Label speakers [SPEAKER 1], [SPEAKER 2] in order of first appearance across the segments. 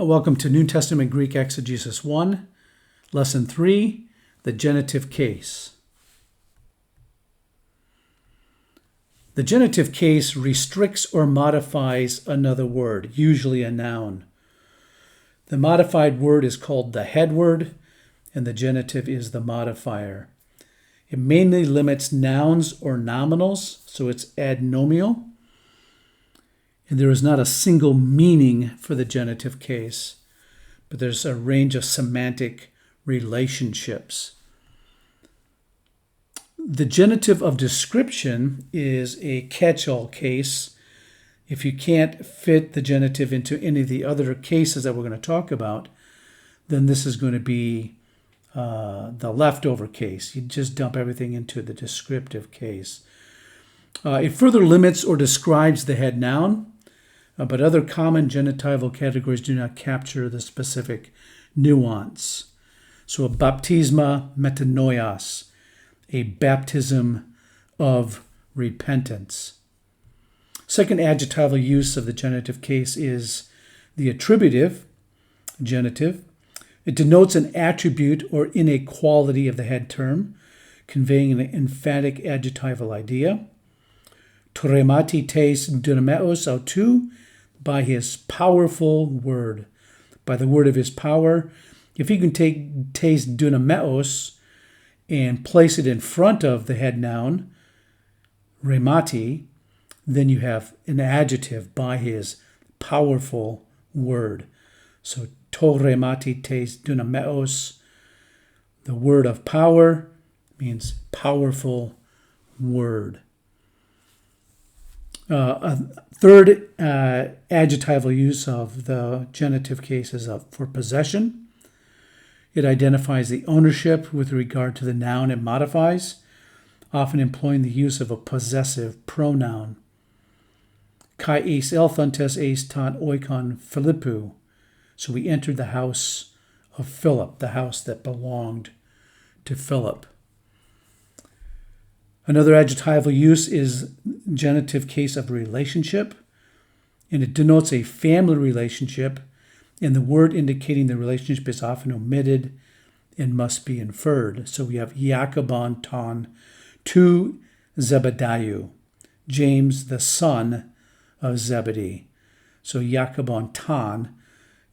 [SPEAKER 1] Welcome to New Testament Greek Exegesis 1, Lesson 3, the genitive case. The genitive case restricts or modifies another word, usually a noun. The modified word is called the head word, and the genitive is the modifier. It mainly limits nouns or nominals, so it's adnomial. And there is not a single meaning for the genitive case, but there's a range of semantic relationships. The genitive of description is a catch-all case. If you can't fit the genitive into any of the other cases that we're going to talk about, then this is going to be the leftover case. You just dump everything into the descriptive case. It further limits or describes the head noun, but other common genitival categories do not capture the specific nuance. So a baptisma metanoias, a baptism of repentance. Second adjectival use of the genitive case is the attributive genitive. It denotes an attribute or inequality of the head term, conveying an emphatic adjectival idea. Toremati tes dynameos autou, by his powerful word. By the word of his power. If you can take tes dynameos and place it in front of the head noun, remati, then you have an adjective, by his powerful word. So to remati tes dynameos, the word of power, means powerful word. A third adjectival use of the genitive case is for possession. It identifies the ownership with regard to the noun it modifies, often employing the use of a possessive pronoun. Kai eis elthantes eis tan oikon Philippou. So we entered the house of Philip, the house that belonged to Philip. Another adjectival use is genitive case of relationship, and it denotes a family relationship, and the word indicating the relationship is often omitted and must be inferred. So we have Jacobon ton to Zebediah, James the son of Zebedee. So Jacobon ton,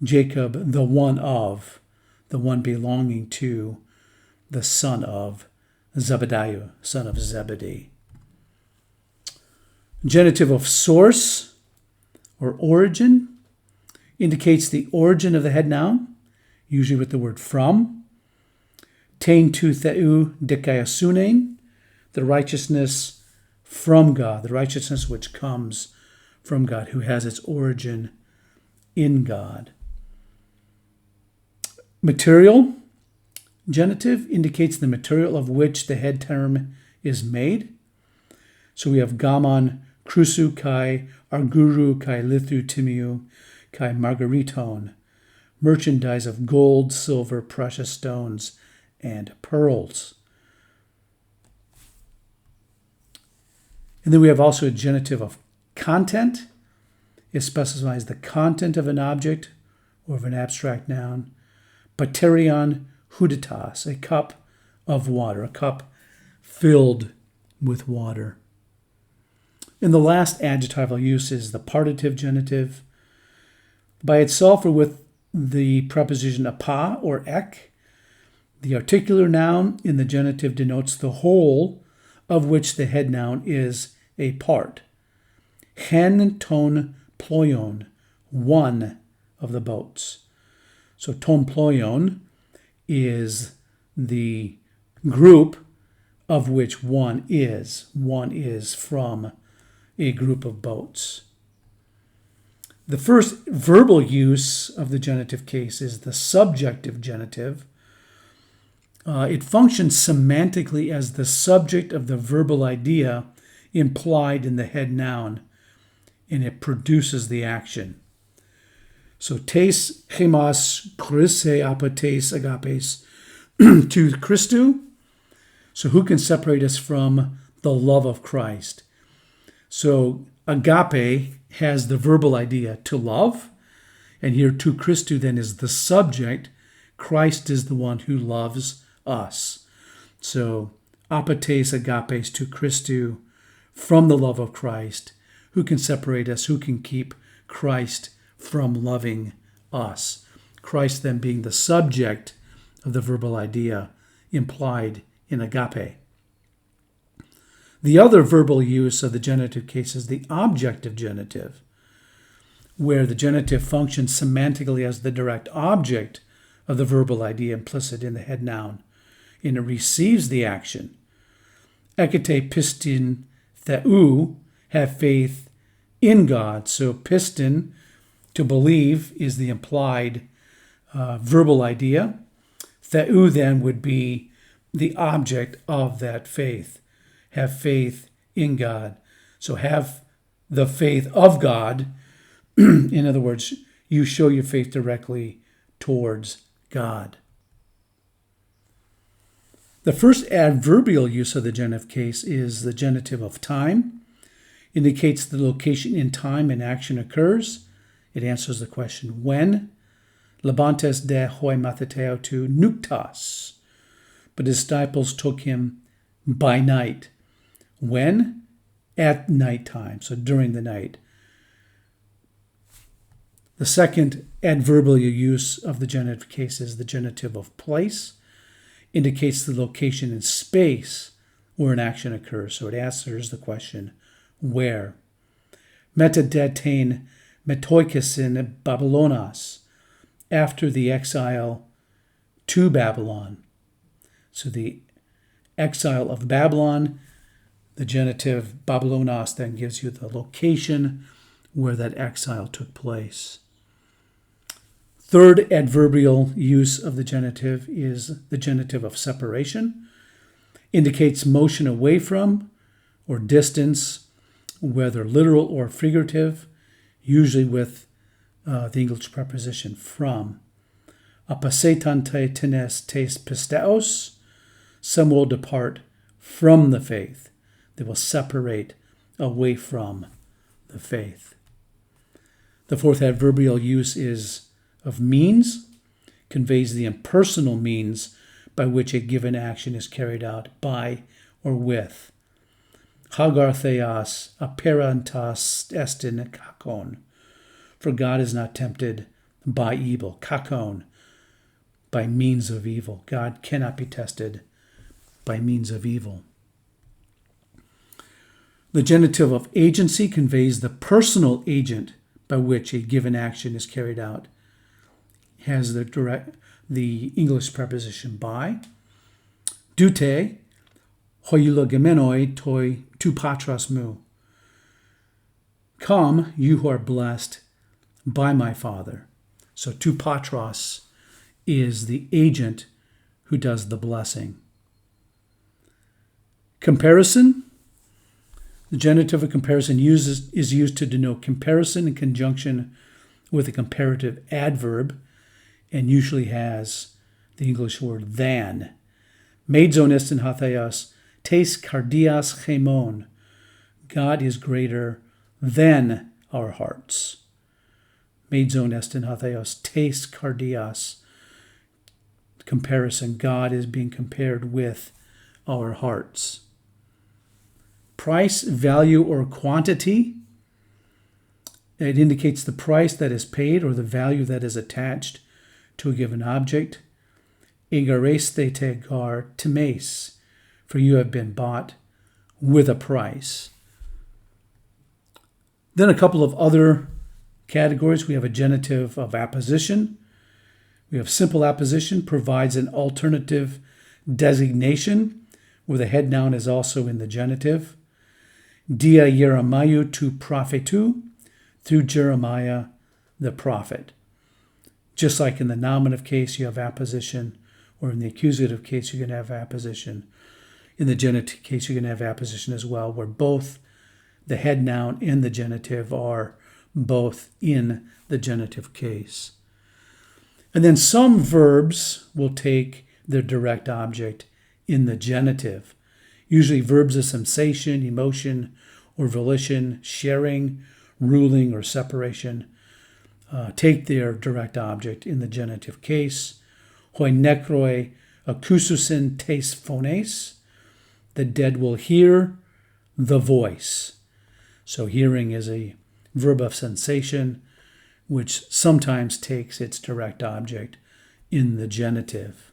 [SPEAKER 1] Jacob the one belonging to, the son of Zebediah, son of Zebedee. Genitive of source or origin indicates the origin of the head noun, usually with the word from. Tein tu theu dikaiasunein, the righteousness from God, the righteousness which comes from God, who has its origin in God. Material genitive indicates the material of which the head term is made. So we have gamon krusu kai arguru kai lithu timiu kai margariton, merchandise of gold, silver, precious stones, and pearls. And then we have also a genitive of content. It specifies the content of an object or of an abstract noun. Baterion huditas, a cup of water, a cup filled with water. And the last adjectival use is the partitive genitive. By itself or with the preposition apa or ek, the articular noun in the genitive denotes the whole of which the head noun is a part. Hen ton ployon, one of the boats. So ton ployon is the group of which one is. One is from a group of boats. The first verbal use of the genitive case is the subjective genitive. It functions semantically as the subject of the verbal idea implied in the head noun, and it produces the action. So tes chemas chryse apates agapes to Christou. So who can separate us from the love of Christ? So agape has the verbal idea to love, And here tu Christu then is the subject. Christ is the one who loves us. So apates agapes tu Christu, from the love of Christ. Who can separate us? Who can keep Christ from loving us? Christ then being the subject of the verbal idea implied in agape. The other verbal use of the genitive case is the objective genitive, where the genitive functions semantically as the direct object of the verbal idea implicit in the head noun, and it receives the action. Ekete pistin theou, have faith in God. So pistin, to believe, is the implied verbal idea. Theou then would be the object of that faith. Have faith in God. So have the faith of God. In other words, you show your faith directly towards God. The first adverbial use of the genitive case is the genitive of time. Indicates the location in time an action occurs. It answers the question when. Labantes de hoi matheteo to nuktas. But his disciples took him by night. When? At nighttime, so during the night. The second adverbial use of the genitive case is the genitive of place. Indicates the location in space where an action occurs. So it answers the question, where? Metadetain metoikesin Babylonas, after the exile to Babylon. So the exile of Babylon, the genitive Babylonas then gives you the location where that exile took place. Third adverbial use of the genitive is the genitive of separation. Indicates motion away from or distance, whether literal or figurative, usually with the English preposition from. Apasetan te tenes tes pisteos, some will depart from the faith. They will separate away from the faith. The fourth adverbial use is of means, conveys the impersonal means by which a given action is carried out by or with. Hagar theos aperantas estin kakon, for God is not tempted by evil, kakon, by means of evil. God cannot be tested by means of evil. The genitive of agency conveys the personal agent by which a given action is carried out. Has the English preposition by. Dute, hoiulogemenoi toi tu patras mu. Come, you who are blessed by my Father. So tu patros is the agent who does the blessing. Comparison. The genitive of comparison is used to denote comparison in conjunction with a comparative adverb, and usually has the English word than. Meidzon estin hatheos tes kardias chemon. God is greater than our hearts. Meidzon estin hatheos tes kardias. Comparison. God is being compared with our hearts. Price, value, or quantity. It indicates the price that is paid or the value that is attached to a given object. Egareste te gar times, for you have been bought with a price. Then a couple of other categories. We have a genitive of apposition. We have simple apposition, provides an alternative designation where the head noun is also in the genitive. Dia Jeremiah tu prophetu, through Jeremiah the prophet. Just like in the nominative case, you have apposition, or in the accusative case, you're going to have apposition. In the genitive case, you're going to have apposition as well, where both the head noun and the genitive are both in the genitive case. And then some verbs will take their direct object in the genitive. Usually verbs of sensation, emotion, or volition, sharing, ruling, or separation. take their direct object in the genitive case. Hoi necroi acoususin tes phones. The dead will hear the voice. So hearing is a verb of sensation, which sometimes takes its direct object in the genitive.